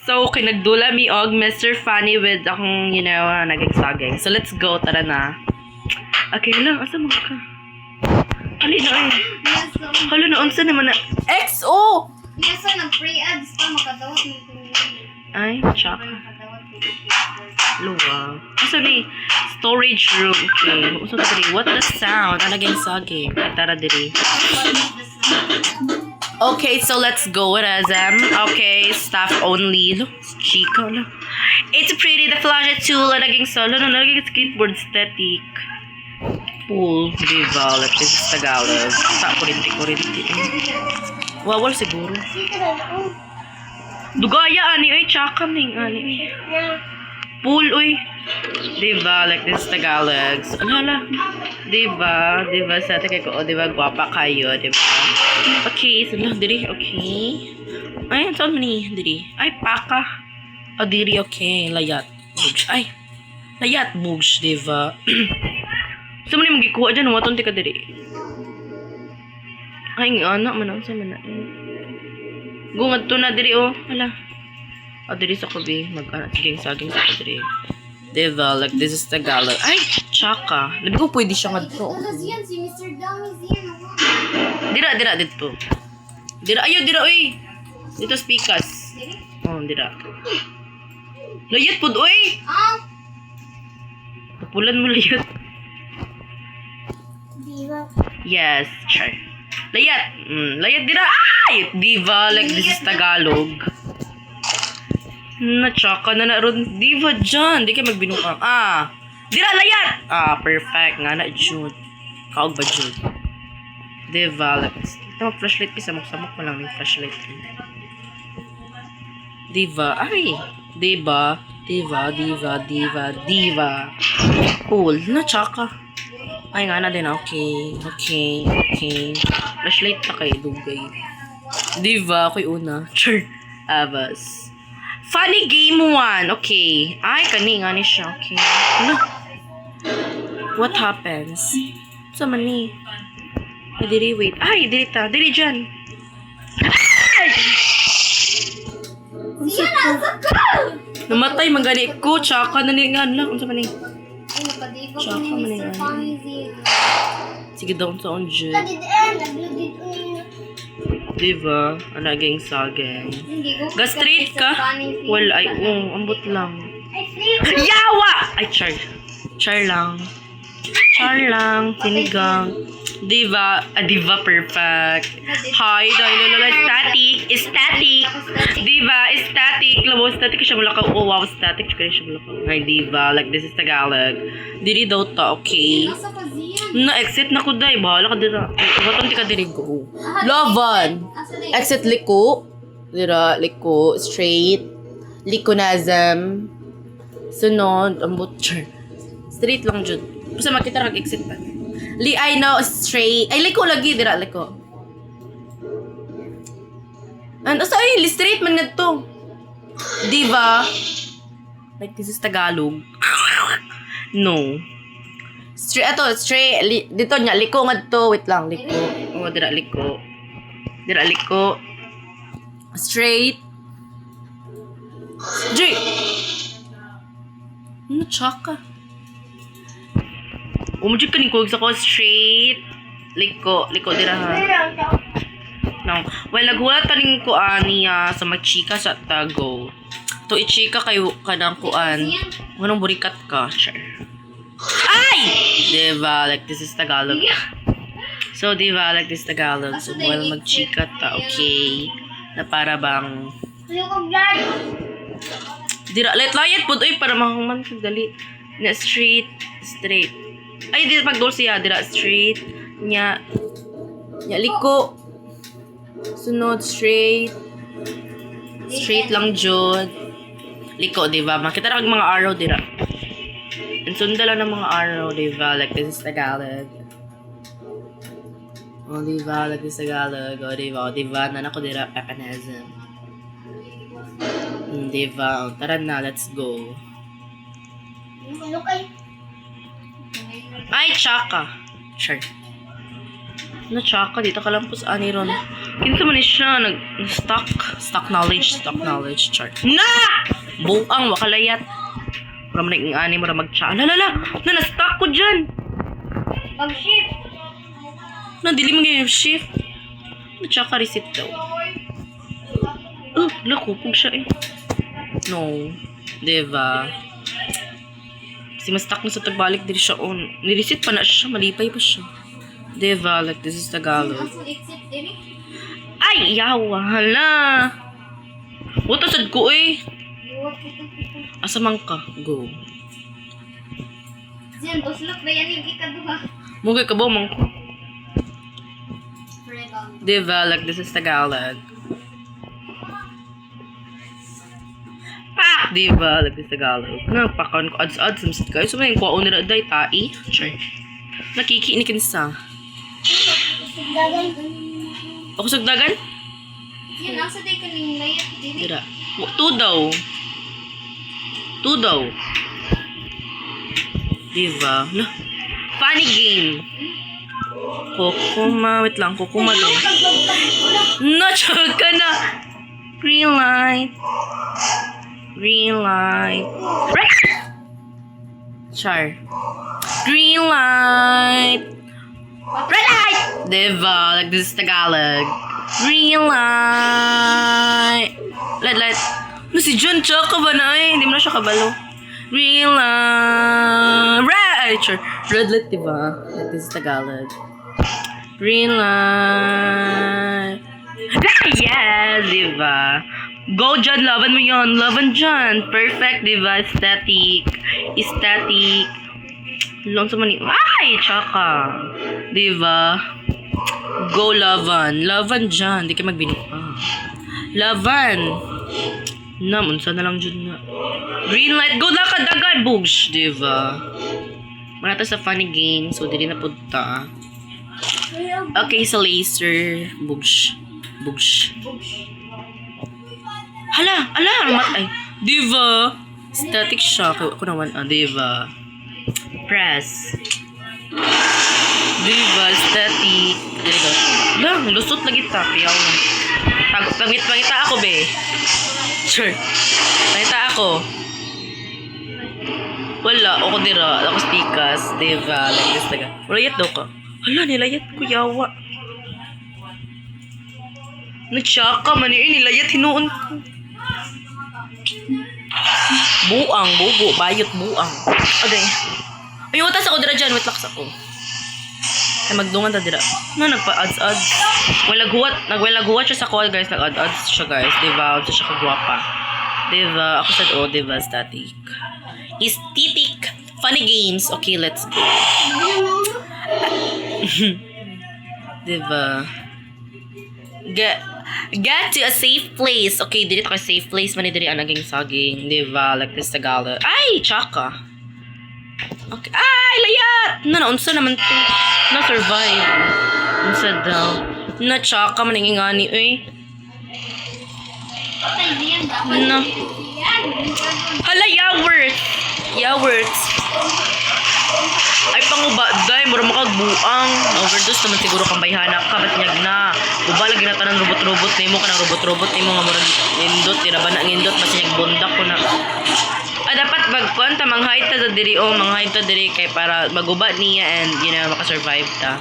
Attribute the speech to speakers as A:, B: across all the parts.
A: So, kinagdula mi og Mr. Funny with akong, naging-saging. So, let's go. Tara na. Okay, hala. Asa mo ka? Hali na ay. Hala na, unsa naman na. XO!
B: Yes, nag-free ads pa. Makadawat nito.
A: Ay, tsaka. Luwa. Asa ni? Storage room. Okay. Uso ka diri. What the sound? Naging-saging. Tara diri. Okay, so let's go with Azam. Okay, staff only. Look, Chica. Look. It's pretty. The flash tool. Naging solo. Naging skateboard static. Pool. Diba? Like, this is Tagalog. Sa kurinti. Wawal siguro. Dugaya, ani. Ay, tsaka ning, ani. Pool, uy. Diba? Like, this is Tagalog. Ala. Diba? Sa atin ko, diba? Guwapa kayo, diba? Okay, so lang diri, okay. Ay, saan mo ni? Diri. Ay, paka. O, diri, okay. Layat. Bugs. Ay. Layat, bugs, diba? Saan mo ni magikuha dyan? Waton ka diri. Ay, nga, anak, manang sa mana. Gungad to na diri, oh. Hala. O, diri sa kubi. Mag-anak, saging sa diri. Diba? Like, this is Tagalog. Ay, tsaka. Labi ko pwede siya nga to.
B: Yan, si Mr. Dummy's yan.
A: Dira, dito. Dira, uy. Dito, speakers. Oh, dira. Layat po, uy. Papulan mo layat.
B: Diba?
A: Yes, sure. Layat. Layat, dira. Ay! Diva, like this is Tagalog. Natsaka na naroon. Diva dyan. Di kayo magbinukang. Dira, layat. Perfect. Nga na, June. Kaog ba, June? Diva, like, ito mag-flashlight ka, samok-samok mo lang yung flashlight. Diva, ay, diva. Cool, na-tsaka. Ay, nga na din, okay. Flashlight na kayo, dugay. Diva, ako'y una. Sure. Abas. Funny game 1, okay. Ay, kani nga ni siya, okay. Ano? What happens? Sama ni? Ay, diri, wait. Ay, diri ta. Diri dyan. Ay!
B: Siya na, saka!
A: Namatay, magani ko. Tsaka na nga lang. Unsa man ni?
B: Ay, nakadiba ko
A: Tsaka
B: ni
A: man ni.
B: Mr. Dummy's yan.
A: Sige daw sa on dyan.
B: Naglugid ko.
A: Diba? Anaging saging.
B: Hindi ko.
A: Gastrate ka? Well, ay, ambot lang.
B: Ay, free.
A: Yawa! Ay, char. Char lang. Sinigang. Diva, perfect. Hi, dahil static. Diva, static. Labo, static siya mula ka. Oh, wow, static siya mula ka. Hi, Diva, like this is Tagalog. Diri daw ta, okay.
B: Nasa pa ziyan.
A: Na-exit na ko, day. Bahala ka dira. Waton ka diri go. Laban. Exit liko. Dira, liko. Straight. Likonazam. Sunod. Ang butcher. Straight lang dyan. Basta makita nag-exit pa. I know, straight. Ay, liko lagi. Dira, liko. Ano sa ay, straight man na to. Diva. Like, this is Tagalog. No. Straight, straight. Dito niya, liko nga to. Wait lang, liko. Oh, dira, liko. Straight. Straight. Ano, tsaka? Umudjud ka ni kog sa ko straight. Liko dira ha. No. Well, naghulat taning kuan niya sa magchika sa tago. To ichika kayo kanang kuan. Nganong burikat ka, sure. Ay! Diba, like this is Tagalog. So, diba, like this is Tagalog. So, well, magchika ta, okay. Na para bang dira, layat po, para mahuman kag dali. Na straight. Ay, dito pag siya, dira straight. Nya liko. Sunod, straight. Straight lang jud. Liko, diba? Makita na mga arrow, dira. And sunda lang ng mga arrow, diba? Like this is Tagalog. Oh, diba? Like this is Tagalog. Oh, diba? Nana ko dira, papanazam. Diba? Tara na, let's go. Ay, tsaka. Sure. Na-chaka, dito ka lang po sa ani ron. Kinsa man ni siya, stock knowledge, chart. Na! Buang, wakalayat. Mura man naging ani, mura mag-chaka. Lalala, na-stock ko dyan.
B: Pag-shift.
A: Dili mo ngayon shift. Na-chaka reset daw. Nakupog siya eh. No. Diba? Kasi mas-stuck na sa tagbalik, dili siya on. Nireset pa na siya, malipay pa siya. Diba? Like, this is Tagalog.
B: Ako exit din eh.
A: Ay, yawa, hala. Wata sad ko eh.
B: Iwag kita.
A: Asa man ka? Go.
B: Diyan, buslok ba yan yung ikaduha?
A: Mugay ka ba, man ko?
B: Fred on.
A: Diba? Like, this is Tagalog. Ah! Diba? Like, this is Tagalog. Nagpakaon ko ads-ads. Samsit kayo. So, may kuwaon nila day, tai. Sure. Nakikiinikin sa.
B: Dagan.
A: Ako sagdagan?
B: Yan, asa day ka ning layat din eh.
A: Dira. Two daw. Diba? Na. Funny game. Kokoma. Wait lang. Kokoma daw. Na-chug ka na. Green light. Green light. Red! Char. Green light. Red light! Diba? Like this is Tagalog. Green light. Red light. No, si John Chaka ba na eh? Hindi mo na siya kabalo. Green light. Red! Sure. Red light, diba? Like this is Tagalog. Green light. Yes, diba? Go, John. Laban mo yon. Laban, John. Perfect, diba? Static. Long sa mani. Ay, Chaka. Diba? Go, Laban. Laban, John. Di ka magbinuka. Laban. Unsa na lang dyan na. Green light. Go, lakad-agad. Bugs. Diba? Manata sa funny game. So, dili na punta. Okay, sa laser. Bugs. Hala. Ay. Diva. Static shock. Ako naman. Diva. Press. Diva. Static. There you go. Lang. Lusot lagi tapiyaw. Pangita ako, be. Sure. Pangita ako. Wala. Ako dira. Ako stikas. Diva. Like this taga. Layat daw ka. Hala, nilayat ko yawa. Natsaka man yun. Nilayat hinuon ko. Buang, bugo, bayot, buang. Okay. Ay, watas ako dira dyan. Wait, laks ako. Ay, magdungan ta dira. Nagpa-ads-ads. Nagwalaguwat siya sa call, guys. Nag-ads-ads siya, guys. Diba? Ito siya kagwapa. Diba? Ako said, diba? Static. Aesthetic. Funny games. Okay, let's go. Diba? Get to a safe place. Okay, dili ta ka safe place man diri ang naging saging, diba? Like this Tagalog. Ay, Chaka. Okay. Ay, layat. Unsa naman to? Na survive. Unsa daw? Na Chaka man ang ingani eh. No. Hala, Yaworth. Ay, panguba, day, mura makagbuang. Na-overdose naman siguro kang bayhana ka, ba't niyag na. Uba, lagi na tanang robot-robot nimo ka ng robot-robot nimo nga mura ngindot, tiraban na ngindot, basta niyag bundak ko na. Dapat magkuhan ta, mang-hide ta diri, mang-hide ta diri, kay para maguba niya and, makasurvive ta.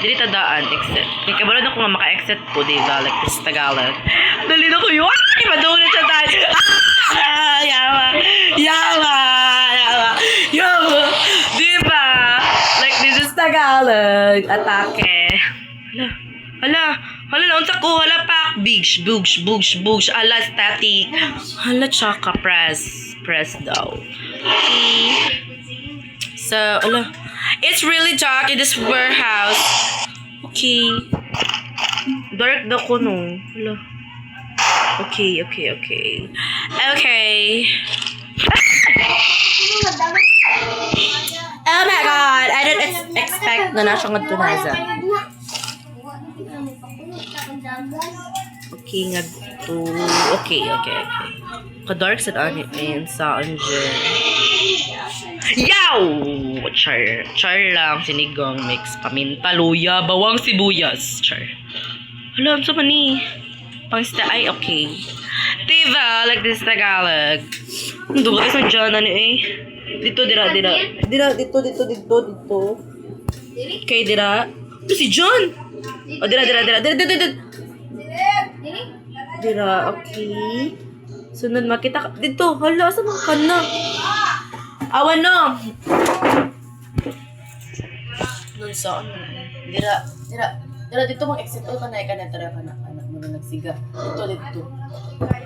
A: Dili ta daan, exit. Kaya kabalod ako nga maka-exit po, diba, like this Tagalog. Dali na ko yun, ay, madungan na siya tayo. Yawa. Diba? Like, this is Tagalog. Atake. Hala, naunsa ko. Hala, pak. Bugs. Hala, static. Hala, Chaka. Press daw. Okay. So, hala. It's really dark in this warehouse. Okay. Dark daw ko, no. Hala. Okay. Oh my god, I didn't expect na nasa nga tunaza. Okay nga to. Okay. Ka-dark sa ani and sa anje. Yaw! Char. Char lang. Sinigang mix. Paminta, luya, bawang sibuyas. Char. Alam sa mani. Pangsta ay okay. Diba? Like this Tagalog. Hindi ba kayo dyan ano eh? Dito, dira. Dito.
B: Dili?
A: Okay, dira. Ito si John! O, dira.
B: Dili?
A: Dira, okay. Sunod makita ka. Dito, hala, saan ka na? Awan na! Doon sa ano? Dira, dito mong exit. O, kanay, tara, anak mo na nagsiga. Dito.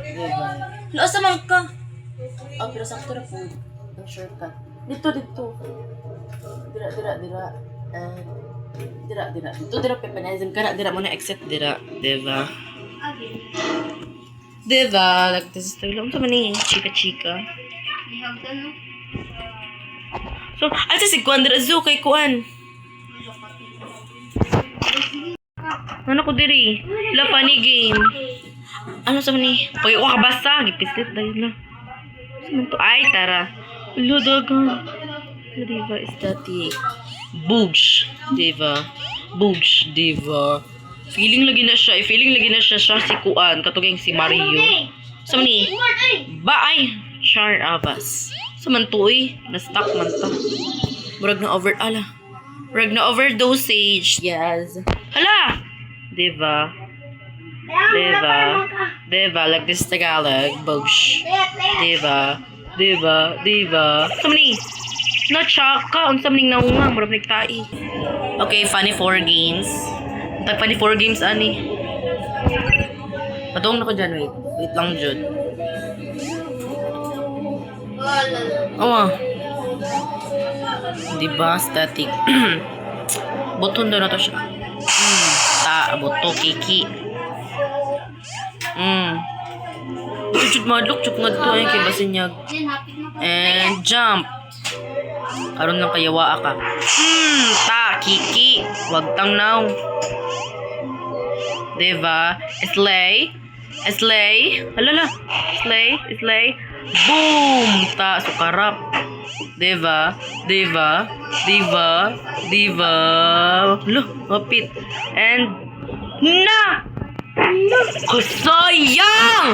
A: Diba? Hala, saan ka? Oh, pero sakto na po. Ang shortcut. Dito. Dira. Dira. Dito, pepanizim ka na. Dira mo na exit. Dira. Diba?
B: Abi.
A: Diba? Like this is the lang naman eh. Chika.
B: Ihag ka no?
A: So, asa si Kuan dira zo kay Kuan. Ano ko diri? La pani game. Ano sa mani? Pag ko kabasa, gipislit dahil na. Ano to? Ay, tara. Hello, dagan. Diva is dati. Boogs. Diva. Feeling lagi na siya si Kuan. Katuging si Mario. Sa mani? Ba ay. Char Avas. Sa man to eh. Na-stuck man ta. Murag na overdosage. Yes. Hala! Diva. Like this Tagalog. Bosh. Diva. Sa mani? Na-chaka. Unsa maning naunga. Murag nagtai. Okay, funny 4 games. Funny 4 games, ani. Patong na ko dyan, wait. Wait lang dyan. Diba, static. Buton daw na to siya. Buto, kiki. Chut madlok, chut nga to. Kay basinyag. And jump. Karon lang kayawa ka. Kiki. Wag tang now. Diba? Slay. Halala. Slay. Boom! Sukarap. Diba? Lo, mapit. And, na! Sayang!